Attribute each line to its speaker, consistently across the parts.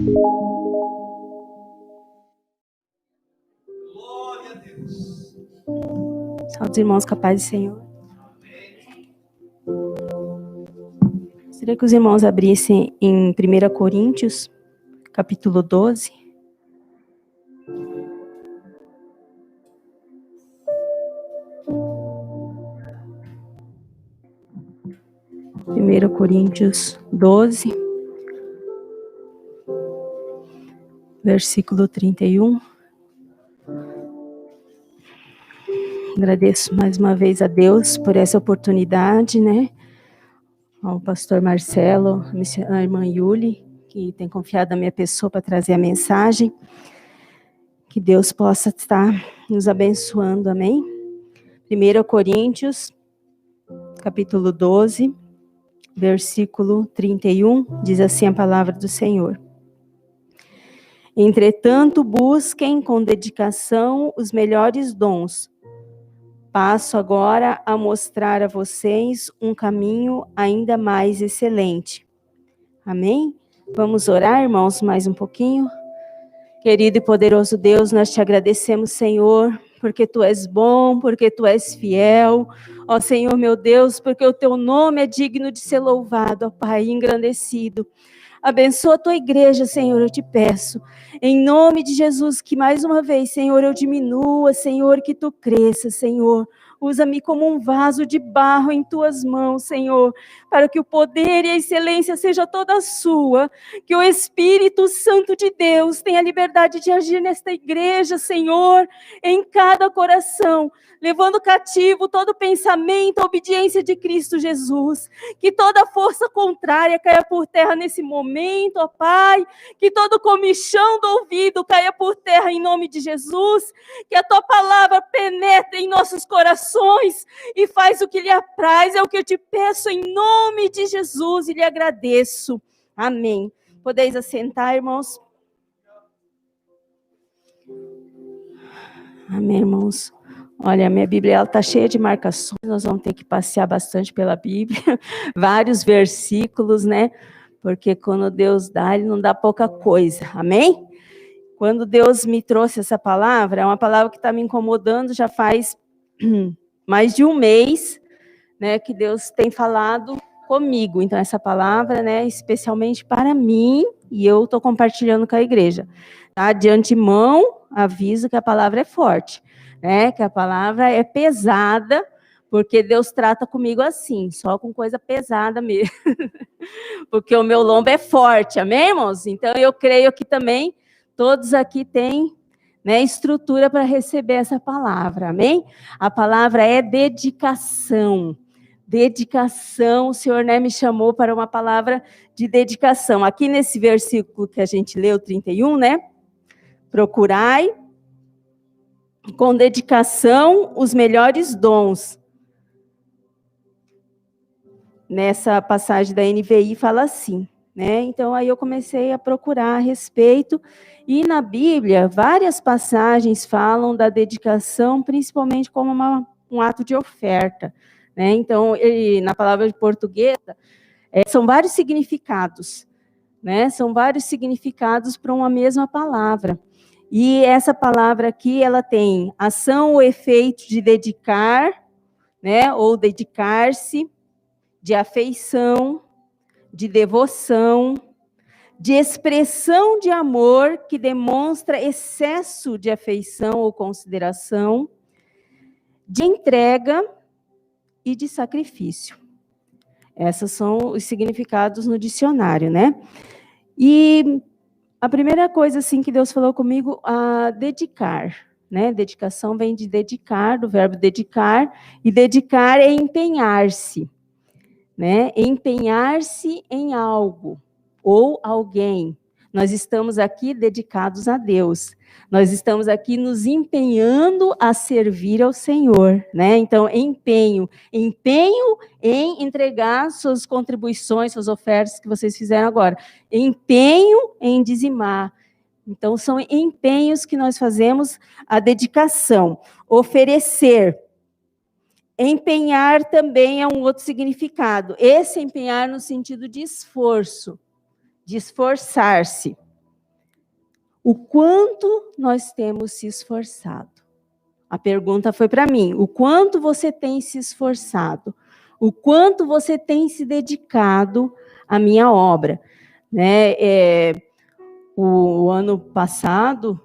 Speaker 1: Glória a Deus.
Speaker 2: Salve os irmãos, capaz do Senhor. Gostaria que os irmãos abrissem em 1 Coríntios, capítulo 12. Primeiro Coríntios 12, versículo 31. Agradeço mais uma vez a Deus por essa oportunidade, né? Ao pastor Marcelo, a irmã Yuli, que tem confiado na minha pessoa para trazer a mensagem. Que Deus possa estar nos abençoando, amém? 1 Coríntios, capítulo 12, versículo 31, diz assim a palavra do Senhor. Entretanto, busquem com dedicação os melhores dons. Passo agora a mostrar a vocês um caminho ainda mais excelente. Amém? Vamos orar, irmãos, mais um pouquinho? Querido e poderoso Deus, nós te agradecemos, Senhor, porque Tu és bom, porque Tu és fiel. Ó Senhor, meu Deus, porque o Teu nome é digno de ser louvado, ó Pai, engrandecido. Abençoa a Tua igreja, Senhor, eu te peço. Em nome de Jesus, que mais uma vez, Senhor, eu diminua, Senhor, que Tu cresça, Senhor. Usa-me como um vaso de barro em Tuas mãos, Senhor, para que o poder e a excelência seja toda sua, que o Espírito Santo de Deus tenha liberdade de agir nesta igreja, Senhor, em cada coração, levando cativo todo pensamento à obediência de Cristo Jesus, que toda força contrária caia por terra nesse momento, ó Pai, que todo comichão do ouvido caia por terra em nome de Jesus, que a Tua palavra penetre em nossos corações e faz o que lhe apraz, é o que eu te peço em nome de Jesus e lhe agradeço. Amém. Podeis assentar, irmãos? Amém, irmãos. Olha, a minha Bíblia está cheia de marcações, nós vamos ter que passear bastante pela Bíblia, vários versículos, né? Porque quando Deus dá, Ele não dá pouca coisa, amém? Quando Deus me trouxe essa palavra, é uma palavra que está me incomodando já faz mais de um mês, né? Que Deus tem falado comigo. Então, essa palavra, né, especialmente para mim, e eu estou compartilhando com a igreja. Tá? De antemão, aviso que a palavra é forte, né? Que a palavra é pesada, porque Deus trata comigo assim, só com coisa pesada mesmo. Porque o meu lombo é forte, amém, irmãos? Então, eu creio que também todos aqui têm, né, estrutura para receber essa palavra, amém? A palavra é dedicação. Dedicação, o Senhor, né, me chamou para uma palavra de dedicação. Aqui nesse versículo que a gente leu, 31, né? Procurai com dedicação os melhores dons. Nessa passagem da NVI fala assim, né? Então aí eu comecei a procurar a respeito, e na Bíblia várias passagens falam da dedicação, principalmente como um ato de oferta, né? Então, na palavra portuguesa, são vários significados, né? São vários significados para uma mesma palavra. E essa palavra aqui, ela tem ação ou efeito de dedicar, né? Ou dedicar-se, de afeição, de devoção, de expressão de amor que demonstra excesso de afeição ou consideração, de entrega e de sacrifício. Esses são os significados no dicionário, né? E a primeira coisa assim que Deus falou comigo, a dedicar, né? Dedicação vem de dedicar, do verbo dedicar, e dedicar é empenhar-se, né? Empenhar-se em algo ou alguém. Nós estamos aqui dedicados a Deus. Nós estamos aqui nos empenhando a servir ao Senhor, né? Então, empenho em entregar suas contribuições, suas ofertas que vocês fizeram agora. Empenho em dizimar. Então, são empenhos que nós fazemos, a dedicação. Oferecer. Empenhar também é um outro significado. Esse empenhar no sentido de esforço, de esforçar-se. o quanto nós temos se esforçado. A pergunta foi para mim: o quanto você tem se esforçado? O quanto você tem se dedicado à minha obra? Né? O ano passado,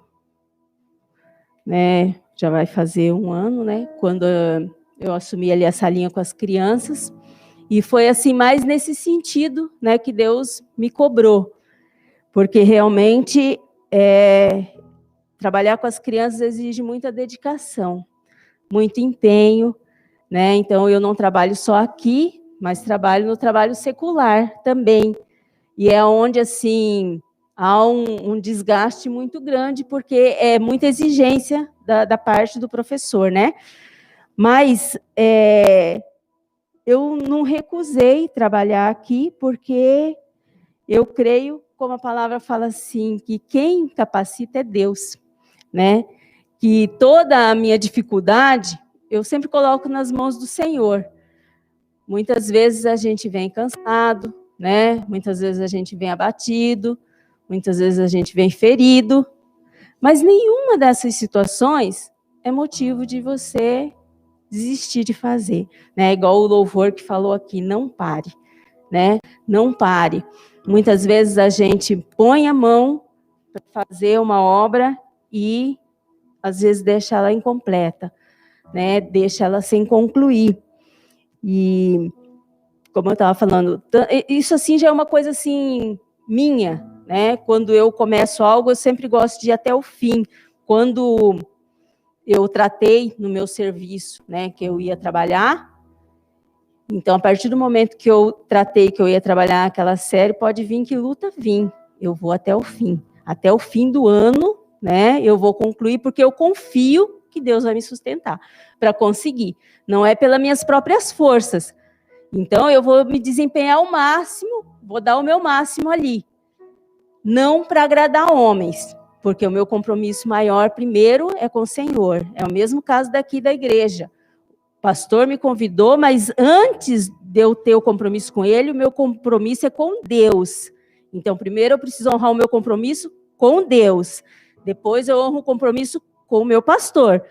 Speaker 2: né, já vai fazer um ano, né, quando eu assumi ali a salinha com as crianças, e foi assim mais nesse sentido, né, que Deus me cobrou, porque realmente trabalhar com as crianças exige muita dedicação, muito empenho, né? Então eu não trabalho só aqui, mas trabalho no trabalho secular também, e é onde assim há um desgaste muito grande, porque é muita exigência da parte do professor, né? Mas eu não recusei trabalhar aqui, porque eu creio, como a palavra fala assim, que quem capacita é Deus, né? Que toda a minha dificuldade, eu sempre coloco nas mãos do Senhor. Muitas vezes a gente vem cansado, né? Muitas vezes a gente vem abatido, muitas vezes a gente vem ferido, mas nenhuma dessas situações é motivo de você desistir de fazer, né? Igual o louvor que falou aqui, não pare, né? Não pare. Muitas vezes a gente põe a mão para fazer uma obra e às vezes deixa ela incompleta, né? Deixa ela sem concluir. E como eu estava falando, isso assim já é uma coisa assim minha, né? Quando eu começo algo, eu sempre gosto de ir até o fim. Quando eu tratei no meu serviço, né, que eu ia trabalhar, então a partir do momento que eu tratei que eu ia trabalhar naquela série, pode vir que luta vir, eu vou até o fim do ano, né? Eu vou concluir, porque eu confio que Deus vai me sustentar para conseguir. Não é pelas minhas próprias forças. Então, eu vou me desempenhar ao máximo, vou dar o meu máximo ali. Não para agradar homens, porque o meu compromisso maior, primeiro, é com o Senhor. É o mesmo caso daqui da igreja. O pastor me convidou, mas antes de eu ter o compromisso com ele, o meu compromisso é com Deus. Então, primeiro eu preciso honrar o meu compromisso com Deus. Depois eu honro o compromisso com o meu pastor.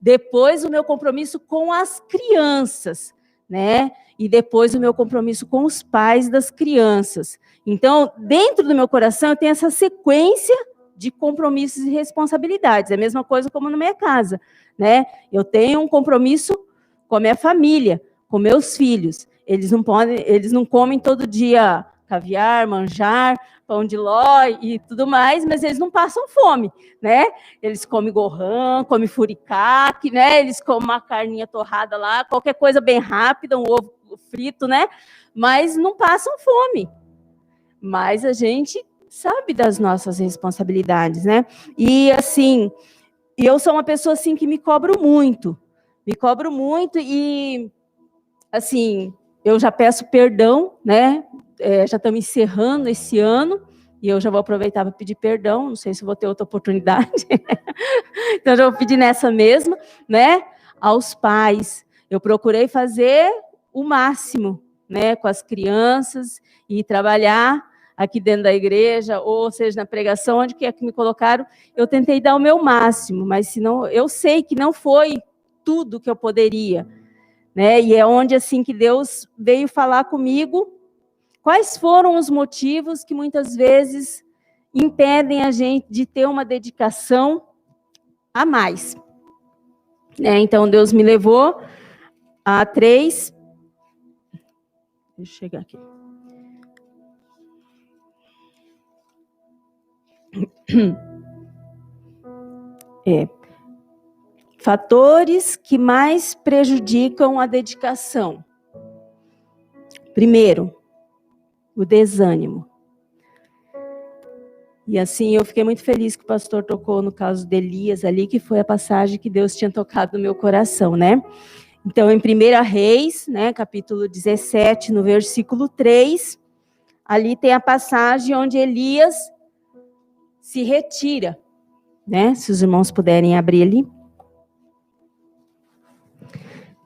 Speaker 2: Depois o meu compromisso com as crianças, né? E depois o meu compromisso com os pais das crianças. Então, dentro do meu coração, eu tenho essa sequência de compromissos e responsabilidades. É a mesma coisa como na minha casa, né? Eu tenho um compromisso com a minha família, com meus filhos. Eles não comem todo dia caviar, manjar, pão de ló e tudo mais, mas eles não passam fome, né? Eles comem gorrão, comem furicaque, né? Eles comem uma carninha torrada lá, qualquer coisa bem rápida, um ovo frito, né? Mas não passam fome. Mas a gente sabe das nossas responsabilidades, né? E assim, eu sou uma pessoa assim que me cobro muito e assim, eu já peço perdão, né? Já estamos encerrando esse ano, e eu já vou aproveitar para pedir perdão, não sei se vou ter outra oportunidade, então já vou pedir nessa mesma, né? Aos pais, eu procurei fazer o máximo, né? Com as crianças, e trabalhar aqui dentro da igreja, ou seja, na pregação, onde quer que me colocaram, eu tentei dar o meu máximo, mas senão, eu sei que não foi tudo que eu poderia, né? E é onde assim que Deus veio falar comigo quais foram os motivos que muitas vezes impedem a gente de ter uma dedicação a mais, né? Então Deus me levou a 3. Deixa eu chegar aqui. Fatores que mais prejudicam a dedicação. Primeiro, o desânimo. E assim, eu fiquei muito feliz que o pastor tocou no caso de Elias ali, que foi a passagem que Deus tinha tocado no meu coração, né? Então, em 1 Reis, né, capítulo 17, no versículo 3, ali tem a passagem onde Elias se retira, né? Se os irmãos puderem abrir ali.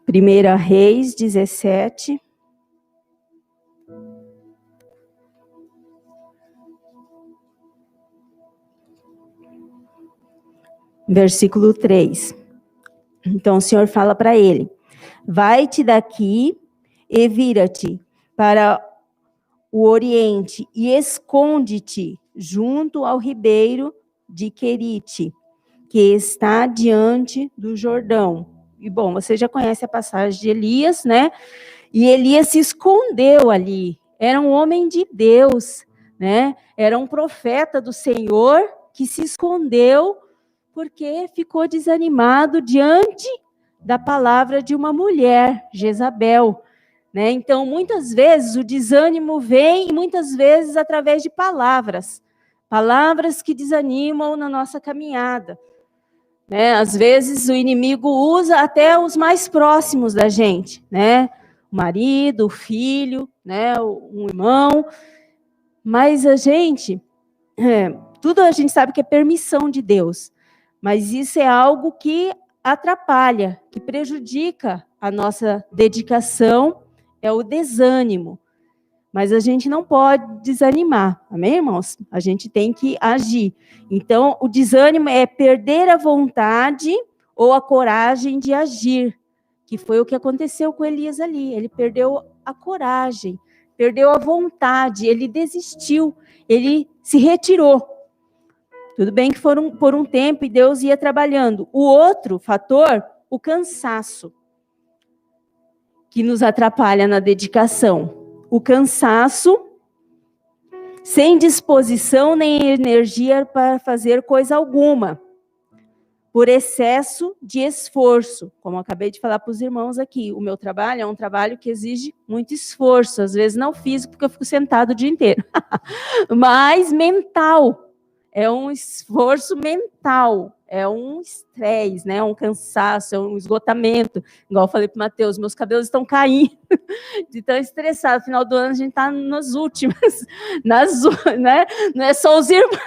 Speaker 2: 1 Reis 17. Versículo 3. Então o Senhor fala para ele: vai-te daqui e vira-te para o oriente e esconde-te junto ao ribeiro de Querite, que está diante do Jordão. E bom, você já conhece a passagem de Elias, né? E Elias se escondeu ali. Era um homem de Deus, né? Era um profeta do Senhor que se escondeu porque ficou desanimado diante da palavra de uma mulher, Jezabel, né? Então, muitas vezes o desânimo vem e muitas vezes através de palavras que desanimam na nossa caminhada, né? Às vezes o inimigo usa até os mais próximos da gente, né? O marido, o filho, né? Um irmão, mas a gente, tudo a gente sabe que é permissão de Deus, mas isso é algo que atrapalha, que prejudica a nossa dedicação, é o desânimo. Mas a gente não pode desanimar, amém, irmãos? A gente tem que agir. Então, o desânimo é perder a vontade ou a coragem de agir, que foi o que aconteceu com Elias ali. Ele perdeu a coragem, perdeu a vontade, ele desistiu, ele se retirou. Tudo bem que foram por um tempo e Deus ia trabalhando. O outro fator, o cansaço, que nos atrapalha na dedicação. O cansaço, sem disposição nem energia para fazer coisa alguma, por excesso de esforço. Como eu acabei de falar para os irmãos aqui, o meu trabalho é um trabalho que exige muito esforço, às vezes não físico, porque eu fico sentado o dia inteiro, mas mental. É um esforço mental, é um estresse, né? Um cansaço, é um esgotamento. Igual eu falei para o Mateus, meus cabelos estão caindo de tão estressado. No final do ano a gente está nas últimas, né? Não é só os irmãos.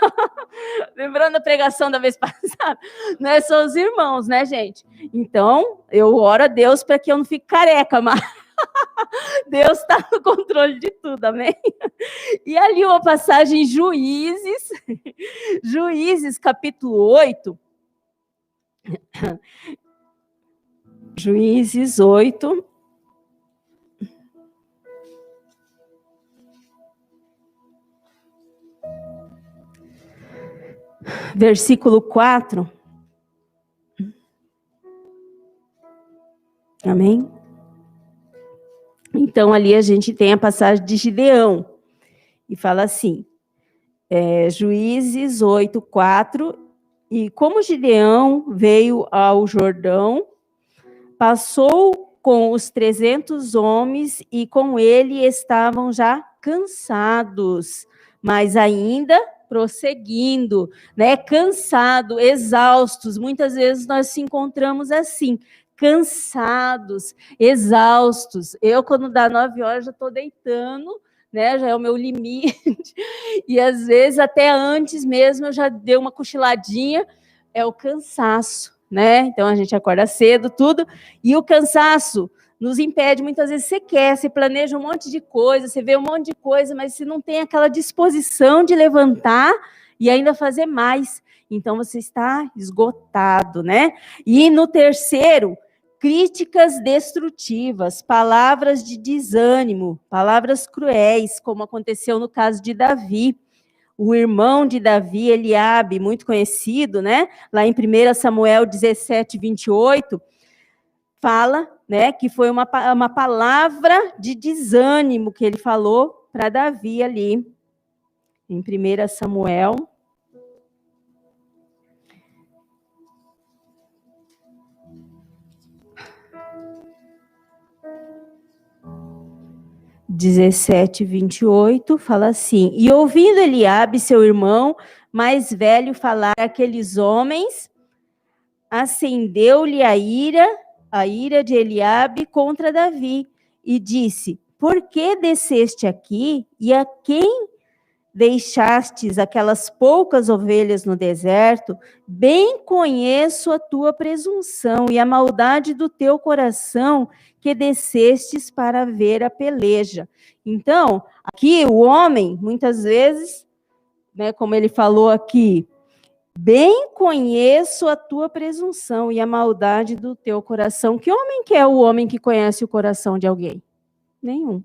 Speaker 2: Lembrando a pregação da vez passada, não é só os irmãos, né, gente? Então, eu oro a Deus para que eu não fique careca, mas Deus está no controle de tudo, amém? E ali uma passagem em Juízes capítulo 8. Juízes 8. Versículo 4. Amém? Então, ali a gente tem a passagem de Gideão. E fala assim, Juízes 8, 4. E como Gideão veio ao Jordão, passou com os 300 homens e com ele estavam já cansados, mas ainda prosseguindo, né? Cansado, exaustos. Muitas vezes nós se encontramos assim, cansados, exaustos. Eu, quando dá 9 horas, já estou deitando, né? Já é o meu limite. E às vezes, até antes mesmo, eu já dei uma cochiladinha. É o cansaço, né? Então, a gente acorda cedo, tudo. E o cansaço nos impede, muitas vezes você quer, você planeja um monte de coisa, você vê um monte de coisa, mas você não tem aquela disposição de levantar e ainda fazer mais. Então, você está esgotado, né? E no terceiro, críticas destrutivas, palavras de desânimo, palavras cruéis, como aconteceu no caso de Davi. O irmão de Davi, Eliabe, muito conhecido, né? Lá em 1 Samuel 17, 28, fala, né, que foi uma palavra de desânimo que ele falou para Davi ali, em 1 Samuel. (17, 28) fala assim: e ouvindo Eliabe, seu irmão mais velho, falar aqueles homens, acendeu-lhe a ira de Eliabe contra Davi, e disse: por que desceste aqui, e a quem deixastes aquelas poucas ovelhas no deserto? Bem conheço a tua presunção e a maldade do teu coração, que descestes para ver a peleja. Então, aqui o homem, muitas vezes, né, como ele falou aqui, Bem conheço a tua presunção e a maldade do teu coração. Que homem que é o homem que conhece o coração de alguém? Nenhum.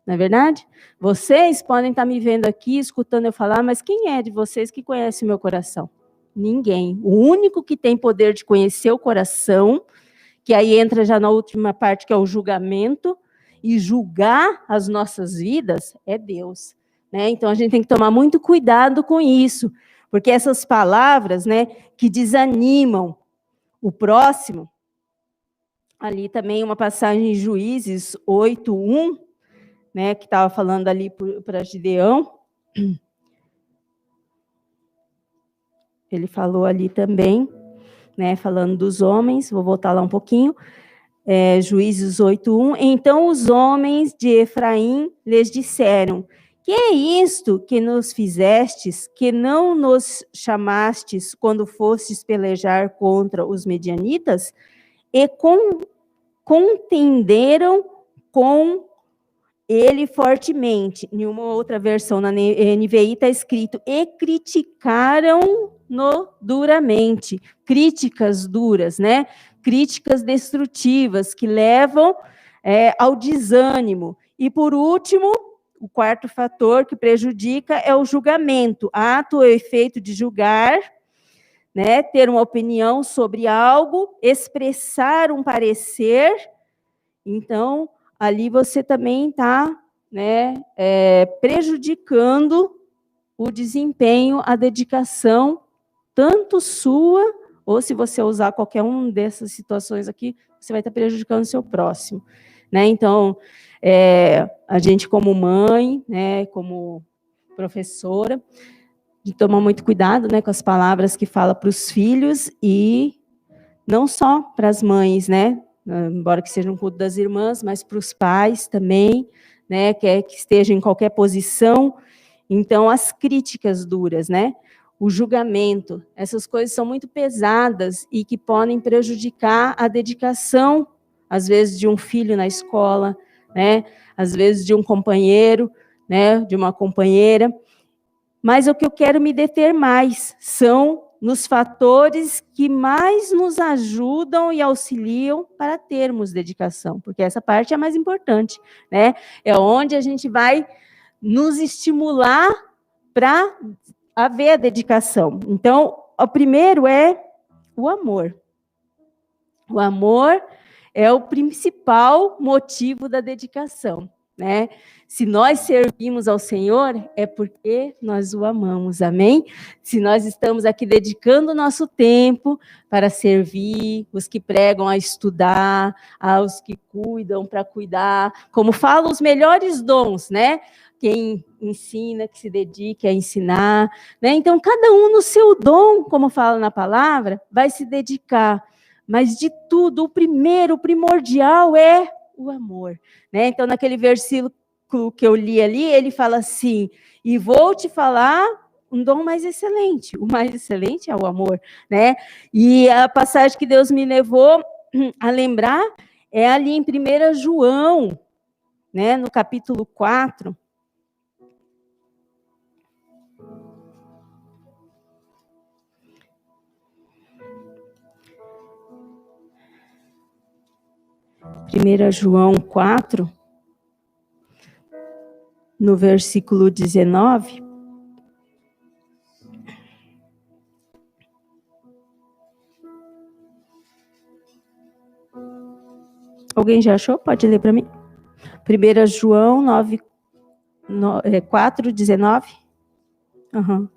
Speaker 2: Não é verdade? Vocês podem estar me vendo aqui, escutando eu falar, mas quem é de vocês que conhece o meu coração? Ninguém. O único que tem poder de conhecer o coração, que aí entra já na última parte, que é o julgamento, e julgar as nossas vidas, é Deus. Né? Então, a gente tem que tomar muito cuidado com isso, porque essas palavras, né, que desanimam o próximo, ali também uma passagem em Juízes 8:1, né, que estava falando ali para Gideão, ele falou ali também, né, falando dos homens, vou voltar lá um pouquinho, Juízes 8:1, então os homens de Efraim lhes disseram, que é isto que nos fizestes, que não nos chamastes quando fostes pelejar contra os medianitas? E contenderam com ele fortemente. Em uma outra versão, na NVI, está escrito, e criticaram-no duramente. Críticas duras, né? Críticas destrutivas, que levam ao desânimo. E, por último, o quarto fator que prejudica é o julgamento. Ato ou efeito de julgar, né? Ter uma opinião sobre algo, expressar um parecer. Então, ali você também está, né, prejudicando o desempenho, a dedicação, tanto sua, ou se você usar qualquer uma dessas situações aqui, você vai estar prejudicando o seu próximo. Né? Então, a gente como mãe, né, como professora, de tomar muito cuidado, né, com as palavras que fala para os filhos e não só para as mães, né? Embora que seja um culto das irmãs, mas para os pais também, né, que estejam em qualquer posição. Então, as críticas duras, né, o julgamento, essas coisas são muito pesadas e que podem prejudicar a dedicação, às vezes, de um filho na escola, né, às vezes de um companheiro, né, de uma companheira. Mas o que eu quero me deter mais são nos fatores que mais nos ajudam e auxiliam para termos dedicação, porque essa parte é a mais importante, né? É onde a gente vai nos estimular para haver a dedicação. Então, o primeiro é o amor. O amor é o principal motivo da dedicação, né? Se nós servimos ao Senhor, é porque nós o amamos, amém? Se nós estamos aqui dedicando o nosso tempo para servir, os que pregam a estudar, aos que cuidam para cuidar, como falam os melhores dons, né? Quem ensina, que se dedique a ensinar, né? Então, cada um no seu dom, como fala na palavra, vai se dedicar. Mas de tudo, o primeiro, o primordial é o amor, né? Então, naquele versículo que eu li ali, ele fala assim, e vou te falar um dom mais excelente. O mais excelente é o amor, né? E a passagem que Deus me levou a lembrar é ali em 1 João, né? No capítulo 4. Primeira João 4, no versículo 19. Alguém já achou? Pode ler para mim? 1 João 4, 19. Uhum.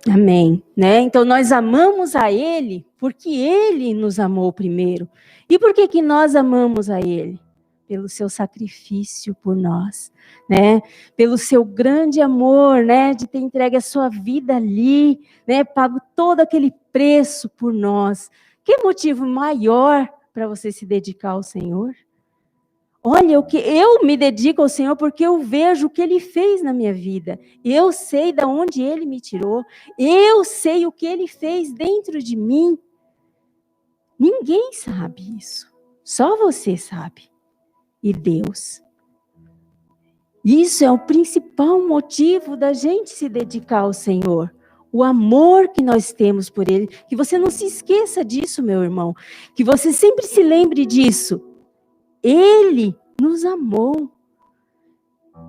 Speaker 2: Amém. Né? Então, nós amamos a Ele porque Ele nos amou primeiro. E por que nós amamos a Ele? Pelo seu sacrifício por nós, né? Pelo seu grande amor, né? De ter entregue a sua vida ali, né? Pago todo aquele preço por nós. Que motivo maior para você se dedicar ao Senhor? Olha, eu me dedico ao Senhor porque eu vejo o que Ele fez na minha vida. Eu sei de onde Ele me tirou. Eu sei o que Ele fez dentro de mim. Ninguém sabe isso. Só você sabe. E Deus. Isso é o principal motivo da gente se dedicar ao Senhor. o amor que nós temos por Ele. Que você não se esqueça disso, meu irmão. Que você sempre se lembre disso. Ele nos amou.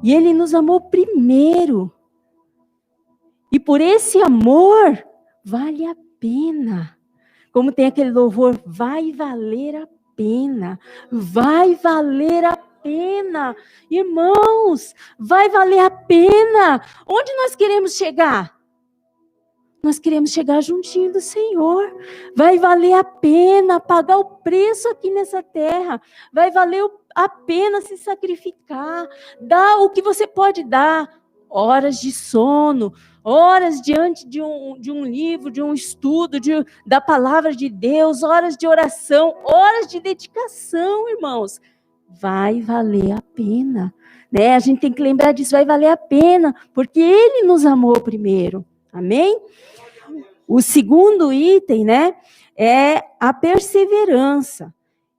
Speaker 2: E Ele nos amou primeiro. E por esse amor, vale a pena. Como tem aquele louvor, vai valer a pena. Vai valer a pena. Irmãos, vai valer a pena. Onde nós queremos chegar? Nós queremos chegar juntinho do Senhor. Vai valer a pena pagar o preço aqui nessa terra. Vai valer a pena se sacrificar. Dar o que você pode dar. Horas de sono, horas diante de um livro, de um estudo, da palavra de Deus, horas de oração, horas de dedicação, irmãos. Vai valer a pena. Né? A gente tem que lembrar disso, vai valer a pena, porque Ele nos amou primeiro. Amém? O segundo item, né, é a perseverança.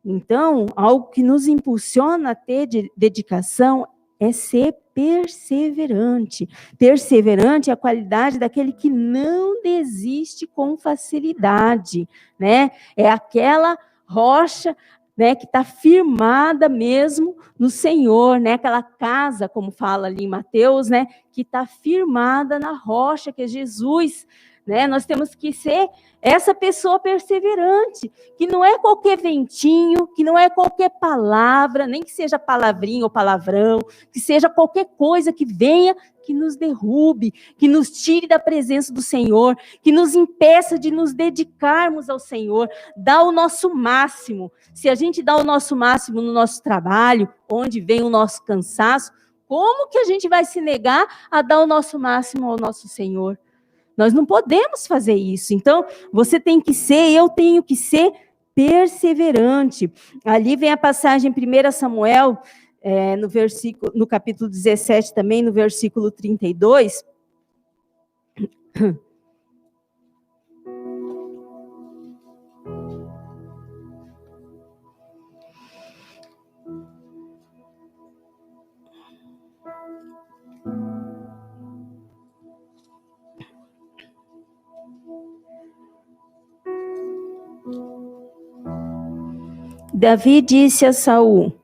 Speaker 2: Então, algo que nos impulsiona a ter dedicação é ser perseverante. Perseverante é a qualidade daquele que não desiste com facilidade, né? É aquela rocha, né, que está firmada mesmo no Senhor, né? Aquela casa, como fala ali em Mateus, né, que está firmada na rocha, que é Jesus, né? Nós temos que ser essa pessoa perseverante, que não é qualquer ventinho, que não é qualquer palavra, nem que seja palavrinha ou palavrão, que seja qualquer coisa que venha, que nos derrube, que nos tire da presença do Senhor, que nos impeça de nos dedicarmos ao Senhor, dar o nosso máximo. Se a gente dá o nosso máximo no nosso trabalho, onde vem o nosso cansaço, como que a gente vai se negar a dar o nosso máximo ao nosso Senhor? Nós não podemos fazer isso. Então, você tem que ser, eu tenho que ser perseverante. Ali vem a passagem em 1 Samuel, no capítulo 17 também, no versículo 32. Davi disse a Saul: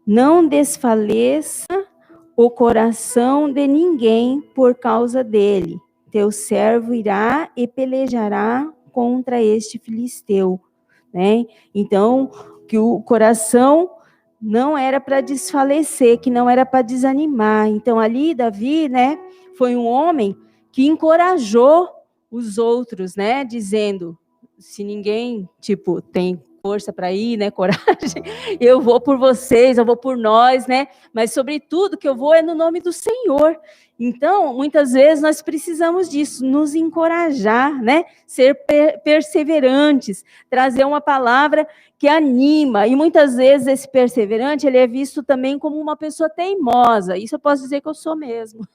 Speaker 2: não desfaleça o coração de ninguém por causa dele. Teu servo irá e pelejará contra este filisteu. Né? Então, que o coração não era para desfalecer, que não era para desanimar. Então, ali, Davi, né, foi um homem que encorajou os outros, né, dizendo, se ninguém, tem força para ir, né, coragem, eu vou por vocês, eu vou por nós, né, mas sobretudo que eu vou é no nome do Senhor. Então, muitas vezes nós precisamos disso, nos encorajar, né, ser perseverantes, trazer uma palavra que anima, e muitas vezes esse perseverante, ele é visto também como uma pessoa teimosa. Isso eu posso dizer que eu sou mesmo.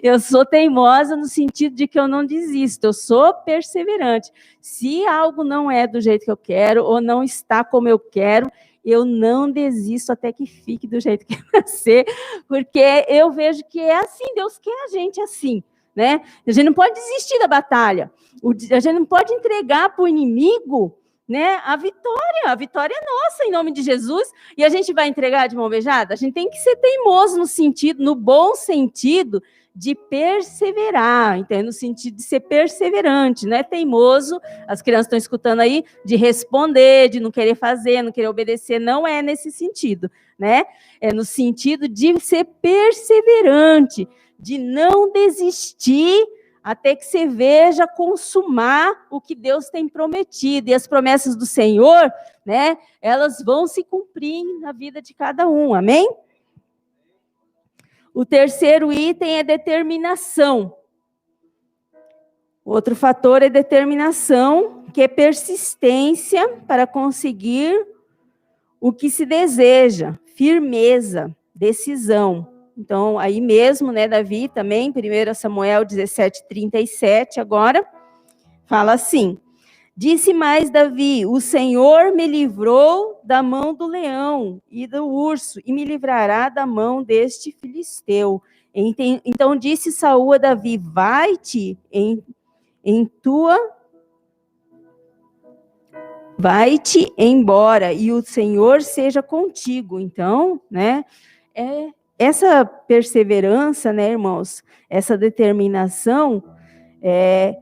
Speaker 2: Eu sou teimosa no sentido de que eu não desisto, eu sou perseverante. Se algo não é do jeito que eu quero, ou não está como eu quero, eu não desisto até que fique do jeito que vai ser, porque eu vejo que é assim, Deus quer a gente assim, né? A gente não pode desistir da batalha, a gente não pode entregar para o inimigo, né, a vitória é nossa, em nome de Jesus, e a gente vai entregar de mão beijada? A gente tem que ser teimoso no bom sentido, de perseverar, então, no sentido de ser perseverante, não é teimoso, as crianças estão escutando aí, de responder, de não querer fazer, não querer obedecer, não é nesse sentido, né? É no sentido de ser perseverante, de não desistir até que você veja consumar o que Deus tem prometido, e as promessas do Senhor, né, elas vão se cumprir na vida de cada um, amém? O terceiro item é determinação. Outro fator é determinação, que é persistência para conseguir o que se deseja, firmeza, decisão. Então, aí mesmo, né, Davi também, 1 Samuel 17:37, agora, fala assim: disse mais Davi, o Senhor me livrou da mão do leão e do urso, e me livrará da mão deste filisteu. Então disse Saul a Davi, vai-te embora, e o Senhor seja contigo. Então, né, essa perseverança, né, irmãos, essa determinação, é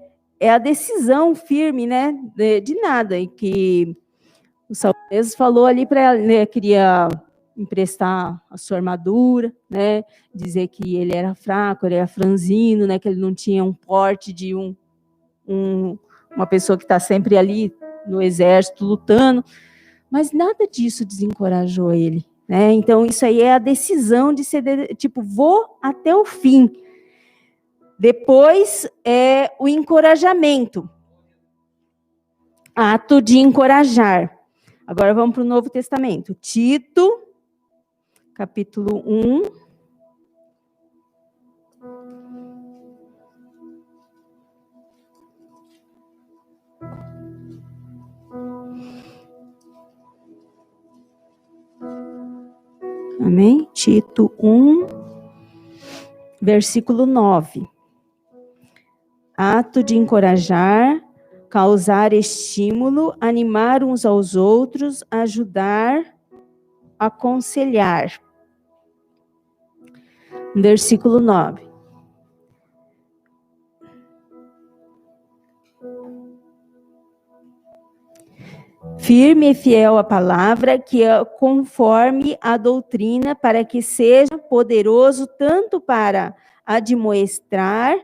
Speaker 2: a decisão firme, né, de nada, e que o Saul mesmo falou ali para ela, né, queria emprestar a sua armadura, né, dizer que ele era fraco, ele era franzino, né, que ele não tinha um porte de uma pessoa que está sempre ali no exército lutando, mas nada disso desencorajou ele, né? Então isso aí é a decisão de ser, vou até o fim. Depois é o encorajamento, ato de encorajar. Agora vamos para o Novo Testamento. Tito, capítulo 1. Amém? Tito 1, versículo 9. Ato de encorajar, causar estímulo, animar uns aos outros, ajudar, aconselhar. Versículo 9. Firme e fiel à palavra, que é conforme a doutrina, para que seja poderoso tanto para admoestar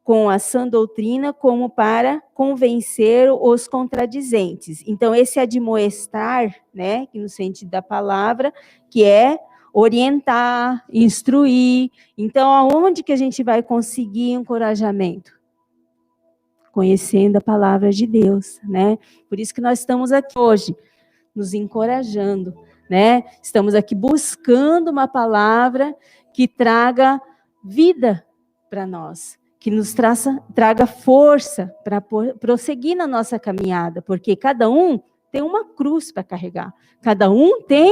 Speaker 2: com a sã doutrina, como para convencer os contradizentes. Então, esse admoestar, né, que no sentido da palavra, que é orientar, instruir. Então, aonde que a gente vai conseguir encorajamento? Conhecendo a palavra de Deus, né? Por isso que nós estamos aqui hoje, nos encorajando, né? Estamos aqui buscando uma palavra que traga vida para nós, que nos traga força para prosseguir na nossa caminhada, porque cada um tem uma cruz para carregar, cada um tem,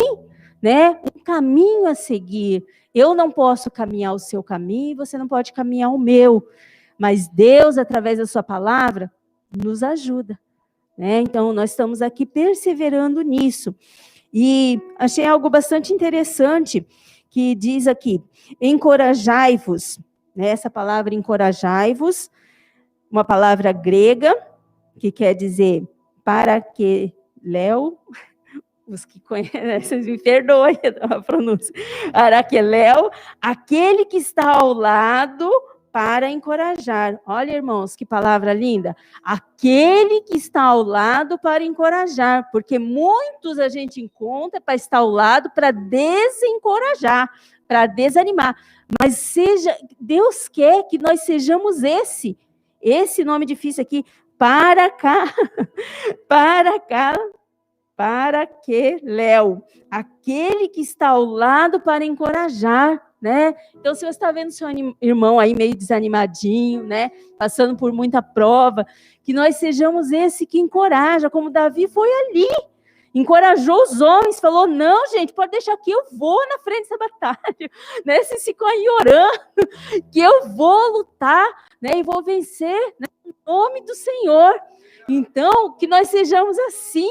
Speaker 2: né, um caminho a seguir. Eu não posso caminhar o seu caminho, você não pode caminhar o meu, mas Deus, através da sua palavra, nos ajuda, né? Então, nós estamos aqui perseverando nisso. E achei algo bastante interessante, que diz aqui, encorajai-vos, né? Essa palavra encorajai-vos, uma palavra grega, que quer dizer paraqueléu, os que conhecem, vocês me perdoem a pronúncia, paraqueléu, aquele que está ao lado para encorajar. Olha, irmãos, que palavra linda. Aquele que está ao lado para encorajar, porque muitos a gente encontra para estar ao lado para desencorajar, para desanimar. Mas Deus quer que nós sejamos esse nome difícil aqui, paraqueléu, aquele que está ao lado para encorajar, né? Então, se você está vendo seu irmão aí meio desanimadinho, né? Passando por muita prova, que nós sejamos esse que encoraja, como Davi foi ali. Encorajou os homens, falou, não, gente, pode deixar que eu vou na frente dessa batalha, né? Vocês ficam aí orando, que eu vou lutar, né? E vou vencer, né? Em nome do Senhor. Então, que nós sejamos assim.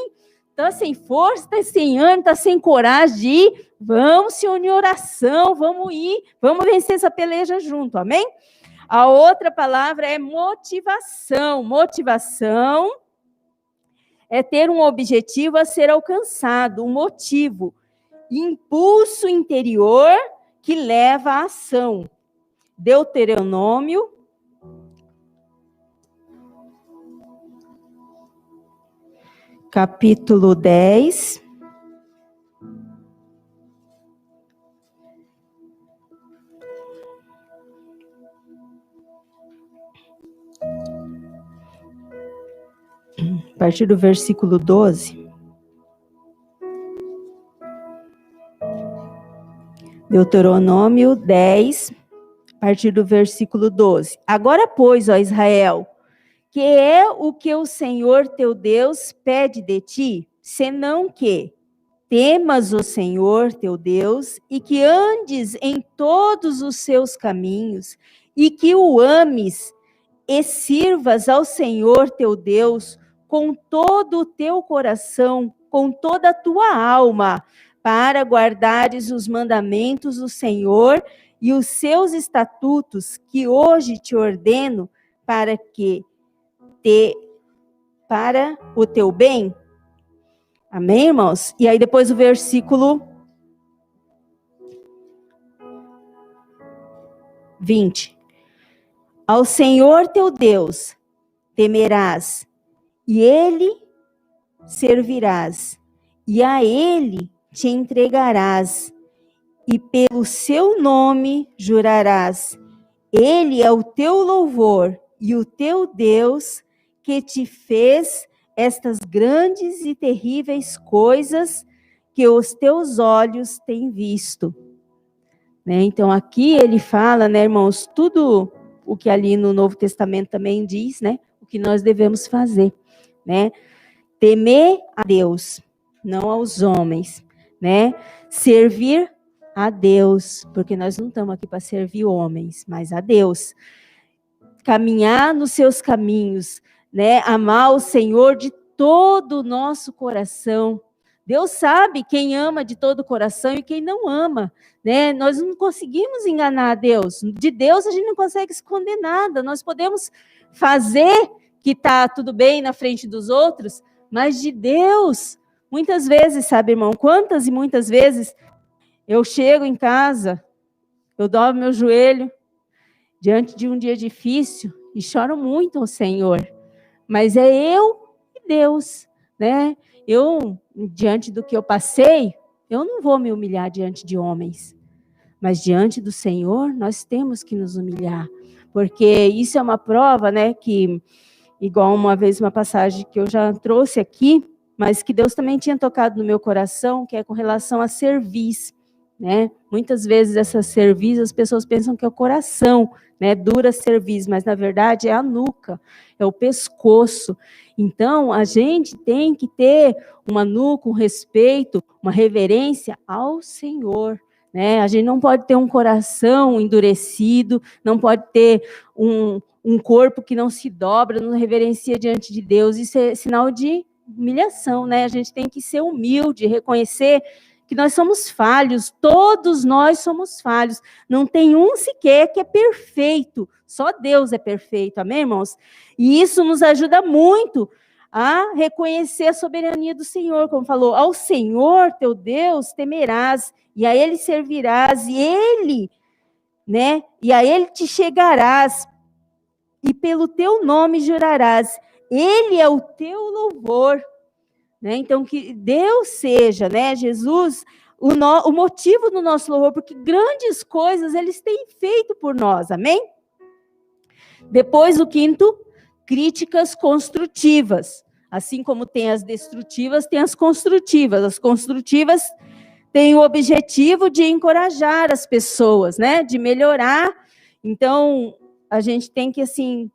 Speaker 2: Está sem força, está sem ânimo, está sem coragem de ir, vamos se unir em oração, vamos ir, vamos vencer essa peleja junto, amém? A outra palavra é motivação. Motivação é ter um objetivo a ser alcançado, um motivo, impulso interior que leva à ação. Deuteronômio, capítulo 10. A partir do versículo 12. Deuteronômio 10, a partir do versículo 12. Agora, pois, ó Israel, que é o que o Senhor teu Deus pede de ti, senão que temas o Senhor teu Deus e que andes em todos os seus caminhos e que o ames e sirvas ao Senhor teu Deus com todo o teu coração, com toda a tua alma, para guardares os mandamentos do Senhor e os seus estatutos que hoje te ordeno para o teu bem. Amém, irmãos? E aí depois o versículo 20. Ao Senhor teu Deus temerás, e ele servirás, e a ele te entregarás, e pelo seu nome jurarás. Ele é o teu louvor e o teu Deus que te fez estas grandes e terríveis coisas que os teus olhos têm visto. Né? Então aqui ele fala, né, irmãos, tudo o que ali no Novo Testamento também diz, né, o que nós devemos fazer, né? Temer a Deus, não aos homens, né? Servir a Deus, porque nós não estamos aqui para servir homens, mas a Deus. Caminhar nos seus caminhos, né? Amar o Senhor de todo o nosso coração. Deus sabe quem ama de todo o coração e quem não ama, né? Nós não conseguimos enganar a Deus. De Deus a gente não consegue esconder nada. Nós podemos fazer que está tudo bem na frente dos outros, mas de Deus, muitas vezes, sabe, irmão, quantas e muitas vezes eu chego em casa, eu dobro meu joelho diante de um dia difícil e choro muito ao Senhor. Mas é eu e Deus, né? Eu, diante do que eu passei, eu não vou me humilhar diante de homens. Mas diante do Senhor, nós temos que nos humilhar. Porque isso é uma prova, né, que, igual uma vez uma passagem que eu já trouxe aqui, mas que Deus também tinha tocado no meu coração, que é com relação a cerviz, né? Muitas vezes essa cerviz, as pessoas pensam que é o coração, né? Dura cerviz, mas na verdade é a nuca, é o pescoço. Então, a gente tem que ter uma nuca, um respeito, uma reverência ao Senhor, né? A gente não pode ter um coração endurecido, não pode ter um corpo que não se dobra, não reverencia diante de Deus. Isso é sinal de humilhação, né? A gente tem que ser humilde, reconhecer que nós somos falhos, todos nós somos falhos. Não tem um sequer que é perfeito, só Deus é perfeito, amém, irmãos? E isso nos ajuda muito a reconhecer a soberania do Senhor, como falou, ao Senhor teu Deus temerás, e a Ele servirás, e Ele, né? E a Ele te chegarás, e pelo teu nome jurarás. Ele é o teu louvor. Né? Então, que Deus seja, né, Jesus, o motivo do nosso louvor, porque grandes coisas eles têm feito por nós, amém? Depois, o quinto, críticas construtivas. Assim como tem as destrutivas, tem as construtivas. As construtivas têm o objetivo de encorajar as pessoas, né, de melhorar. Então, a gente tem que, assim,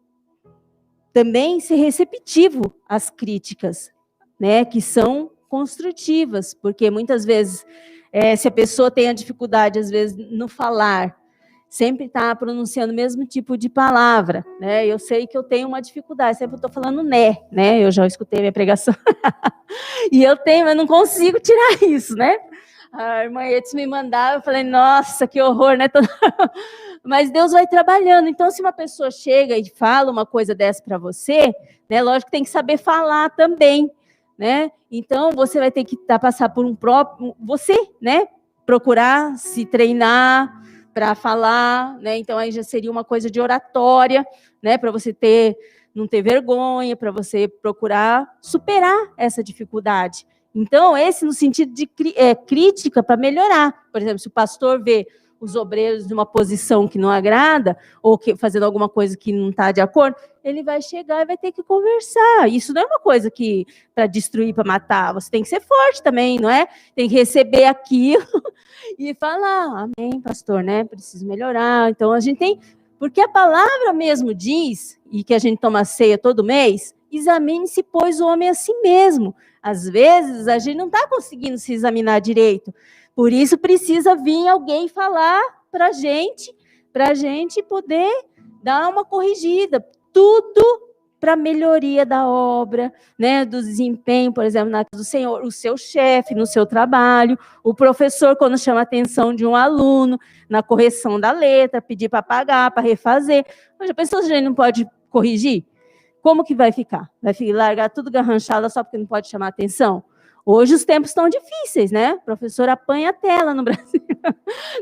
Speaker 2: também ser receptivo às críticas, né, que são construtivas, porque muitas vezes, se a pessoa tem a dificuldade, às vezes, no falar, sempre está pronunciando o mesmo tipo de palavra, né, eu sei que eu tenho uma dificuldade, sempre estou falando né, eu já escutei minha pregação, e eu não consigo tirar isso, né, a irmã Edson me mandava, eu falei, nossa, que horror, né, mas Deus vai trabalhando. Então, se uma pessoa chega e fala uma coisa dessa para você, né, lógico que tem que saber falar também, né? Então, você vai ter que passar por né, procurar se treinar para falar, né? Então, aí já seria uma coisa de oratória, né, para você não ter vergonha, para você procurar superar essa dificuldade. Então, esse no sentido de crítica para melhorar. Por exemplo, se o pastor vê os obreiros numa posição que não agrada, ou fazendo alguma coisa que não está de acordo, ele vai chegar e vai ter que conversar. Isso não é uma coisa que para destruir, para matar. Você tem que ser forte também, não é? Tem que receber aquilo e falar, amém, pastor, né? Preciso melhorar. Então, a gente tem... Porque a palavra mesmo diz, e que a gente toma ceia todo mês, examine-se, pois, o homem a si mesmo. Às vezes, a gente não está conseguindo se examinar direito. Por isso, precisa vir alguém falar para a gente poder dar uma corrigida. Tudo para melhoria da obra, né, do desempenho, por exemplo, na casa do Senhor, o seu chefe no seu trabalho, o professor quando chama a atenção de um aluno, na correção da letra, pedir para pagar, para refazer. Mas a pessoa já não pode corrigir? Como que vai ficar? Vai largar tudo garranchado só porque não pode chamar atenção? Hoje os tempos estão difíceis, né? O professor apanha a tela no Brasil.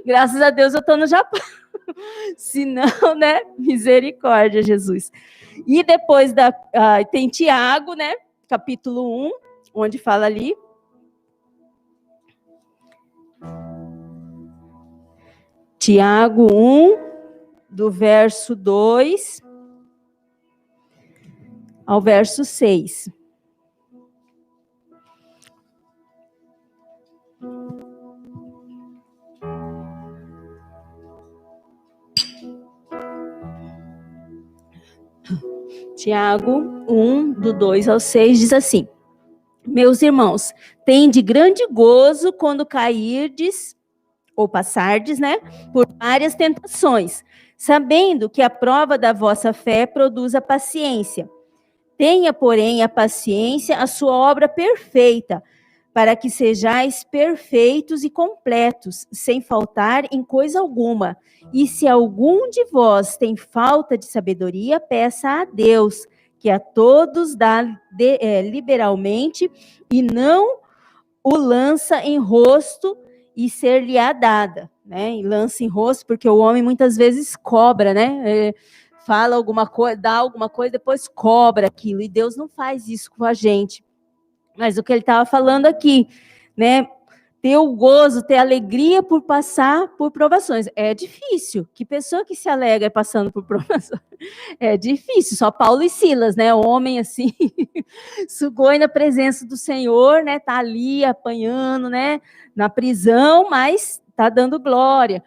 Speaker 2: Graças a Deus eu estou no Japão. Se não, né? Misericórdia, Jesus. E depois tem Tiago, né? Capítulo 1, onde fala ali. Tiago 1, do verso 2 ao verso 6. Tiago 1, do 2 ao 6, diz assim: Meus irmãos, tende grande gozo quando cairdes, ou passardes, né, por várias tentações, sabendo que a prova da vossa fé produz a paciência. Tenha, porém, a paciência a sua obra perfeita, para que sejais perfeitos e completos, sem faltar em coisa alguma. E se algum de vós tem falta de sabedoria, peça a Deus, que a todos dá liberalmente, e não o lança em rosto e ser-lhe-á dada, né? E lança em rosto, porque o homem muitas vezes cobra, né? Fala alguma coisa, dá alguma coisa, depois cobra aquilo. E Deus não faz isso com a gente. Mas o que ele estava falando aqui, né? Ter o gozo, ter alegria por passar por provações. É difícil. Que pessoa que se alegra passando por provações? É difícil. Só Paulo e Silas, né? O homem assim, sugou na presença do Senhor, né? Tá ali apanhando, né? Na prisão, mas tá dando glória.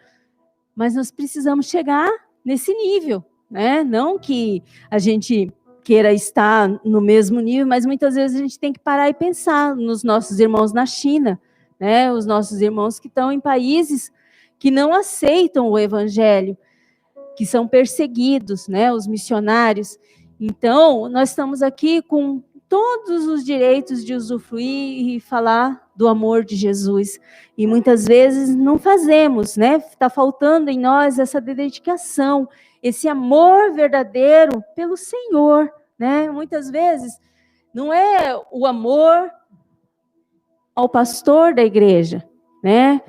Speaker 2: Mas nós precisamos chegar nesse nível, né? Não que a gente queira estar no mesmo nível, mas muitas vezes a gente tem que parar e pensar nos nossos irmãos na China, né? Os nossos irmãos que estão em países que não aceitam o evangelho, que são perseguidos, né? Os missionários. Então, nós estamos aqui com todos os direitos de usufruir e falar do amor de Jesus. E muitas vezes não fazemos, né? Está faltando em nós essa dedicação, esse amor verdadeiro pelo Senhor, né? Muitas vezes não é o amor ao pastor da igreja, né?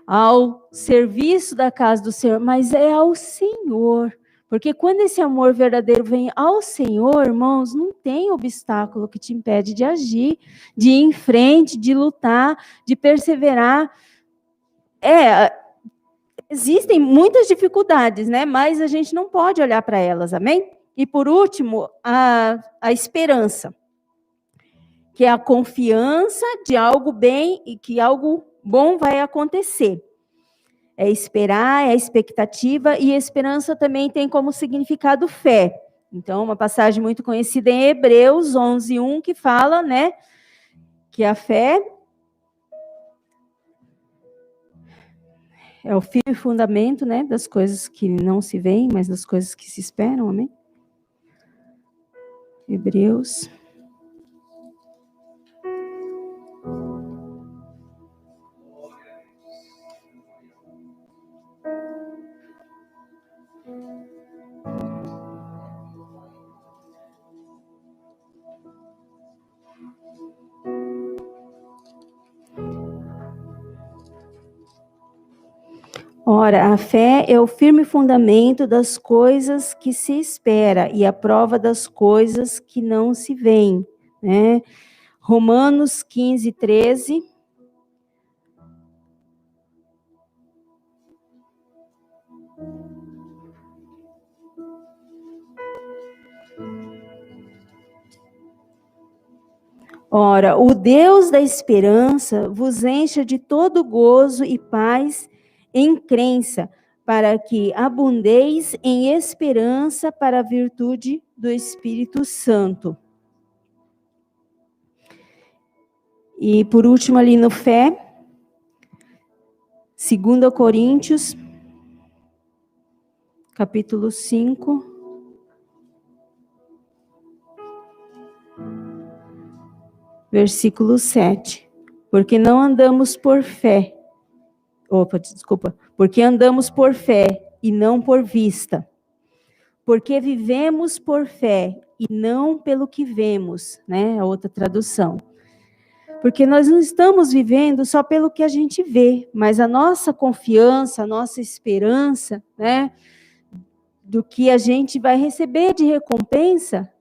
Speaker 2: Ao serviço da casa do Senhor, mas é ao Senhor. Porque quando esse amor verdadeiro vem ao Senhor, irmãos, não tem obstáculo que te impede de agir, de ir em frente, de lutar, de perseverar. Existem muitas dificuldades, né? Mas a gente não pode olhar para elas, amém? E por último, a esperança, que é a confiança de algo bem e que algo bom vai acontecer. É esperar, é a expectativa, e a esperança também tem como significado fé. Então, uma passagem muito conhecida em Hebreus 11:1, que fala, né, que a fé é o firme fundamento, né, das coisas que não se veem, mas das coisas que se esperam, amém? Hebreus. Ora, a fé é o firme fundamento das coisas que se espera e a prova das coisas que não se veem, né? Romanos 15:13. Ora, o Deus da esperança vos encha de todo gozo e paz em crença, para que abundeis em esperança para a virtude do Espírito Santo. E por último ali no fé, 2 Coríntios, capítulo 5, versículo 7. Porque não andamos por fé. Porque andamos por fé e não por vista. Porque vivemos por fé e não pelo que vemos, né? A outra tradução. Porque nós não estamos vivendo só pelo que a gente vê, mas a nossa confiança, a nossa esperança, né? Do que a gente vai receber de recompensa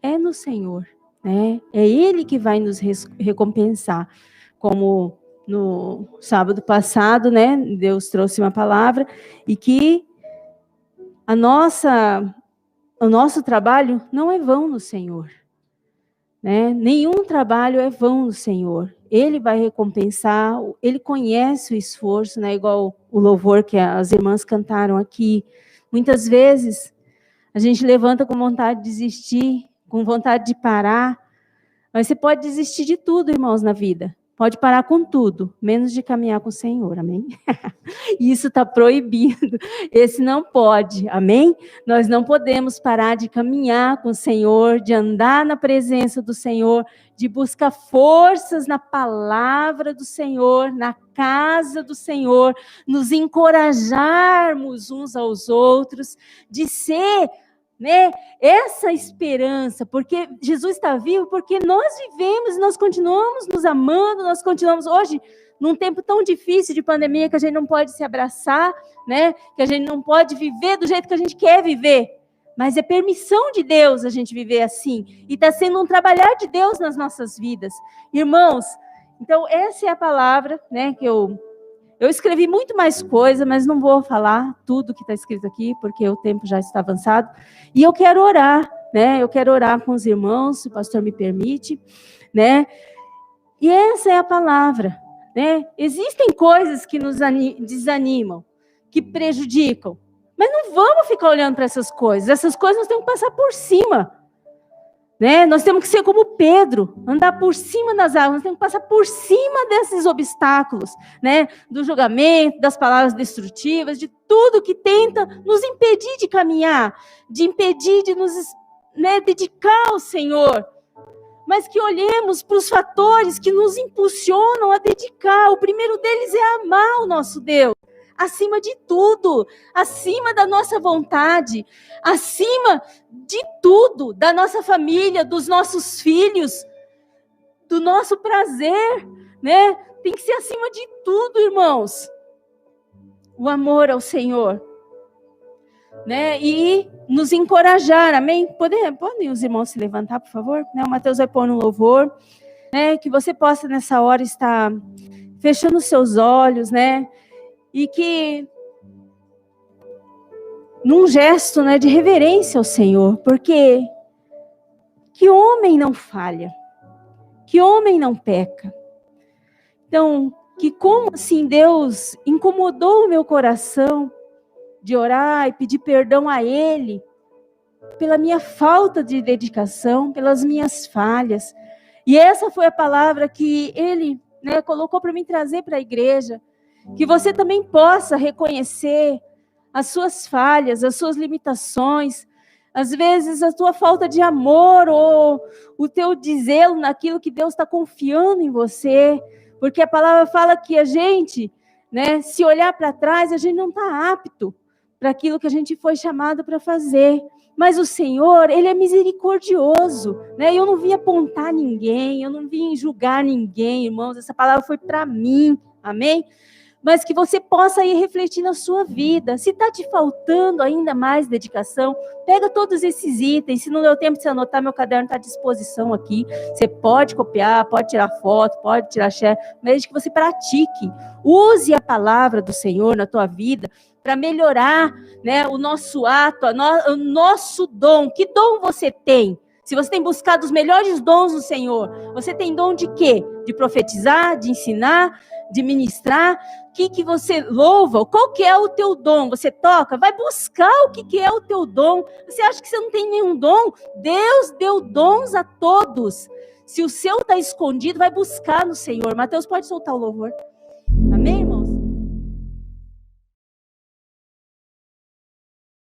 Speaker 2: é no Senhor, né? É Ele que vai nos recompensar. Como no sábado passado, né? Deus trouxe uma palavra e que o nosso trabalho não é vão no Senhor, né? Nenhum trabalho é vão no Senhor. Ele vai recompensar, Ele conhece o esforço, né? Igual o louvor que as irmãs cantaram aqui. Muitas vezes a gente levanta com vontade de desistir, com vontade de parar, mas você pode desistir de tudo, irmãos, na vida. Pode parar com tudo, menos de caminhar com o Senhor, amém? Isso está proibido, esse não pode, amém? Nós não podemos parar de caminhar com o Senhor, de andar na presença do Senhor, de buscar forças na palavra do Senhor, na casa do Senhor, nos encorajarmos uns aos outros, de ser, né, essa esperança, porque Jesus está vivo, porque nós vivemos, nós continuamos nos amando, nós continuamos hoje, num tempo tão difícil de pandemia, que a gente não pode se abraçar, né, que a gente não pode viver do jeito que a gente quer viver, mas é permissão de Deus a gente viver assim, e está sendo um trabalhar de Deus nas nossas vidas, irmãos. Então essa é a palavra, né, que eu escrevi muito mais coisa, mas não vou falar tudo que está escrito aqui, porque o tempo já está avançado. E eu quero orar, né? Eu quero orar com os irmãos, se o pastor me permite, né? E essa é a palavra, né? Existem coisas que nos desanimam, que prejudicam, mas não vamos ficar olhando para essas coisas. Essas coisas nós temos que passar por cima, né? Nós temos que ser como Pedro, andar por cima das águas, nós temos que passar por cima desses obstáculos, né? Do julgamento, das palavras destrutivas, de tudo que tenta nos impedir de caminhar, de impedir de nos, né, dedicar ao Senhor, mas que olhemos para os fatores que nos impulsionam a dedicar. O primeiro deles é amar o nosso Deus, acima de tudo, acima da nossa vontade, acima de tudo, da nossa família, dos nossos filhos, do nosso prazer, né? Tem que ser acima de tudo, irmãos, o amor ao Senhor, né? E nos encorajar, amém? Podem os irmãos se levantar, por favor? Né? O Mateus vai pôr no louvor, né? Que você possa nessa hora estar fechando os seus olhos, né? E que, num gesto, né, de reverência ao Senhor, porque que homem não falha, que homem não peca. Então, que como assim Deus incomodou o meu coração de orar e pedir perdão a Ele, pela minha falta de dedicação, pelas minhas falhas. E essa foi a palavra que Ele, né, colocou para mim trazer para a igreja. Que você também possa reconhecer as suas falhas, as suas limitações, às vezes a tua falta de amor ou o teu desvelo naquilo que Deus está confiando em você, porque a palavra fala que a gente, né, se olhar para trás, a gente não está apto para aquilo que a gente foi chamado para fazer. Mas o Senhor, Ele é misericordioso, né? Eu não vim apontar ninguém, eu não vim julgar ninguém, irmãos, essa palavra foi para mim, amém? Mas que você possa ir refletir na sua vida. Se está te faltando ainda mais dedicação, pega todos esses itens. Se não deu tempo de você anotar, meu caderno está à disposição aqui. Você pode copiar, pode tirar foto, pode tirar share, mas que você pratique. Use a palavra do Senhor na tua vida para melhorar, né, o nosso ato, o nosso dom. Que dom você tem? Se você tem buscado os melhores dons no Senhor, você tem dom de quê? De profetizar, de ensinar, de ministrar. O que você louva? Qual que é o teu dom? Você toca? Vai buscar o que é o teu dom. Você acha que você não tem nenhum dom? Deus deu dons a todos. Se o seu está escondido, vai buscar no Senhor. Mateus, pode soltar o louvor.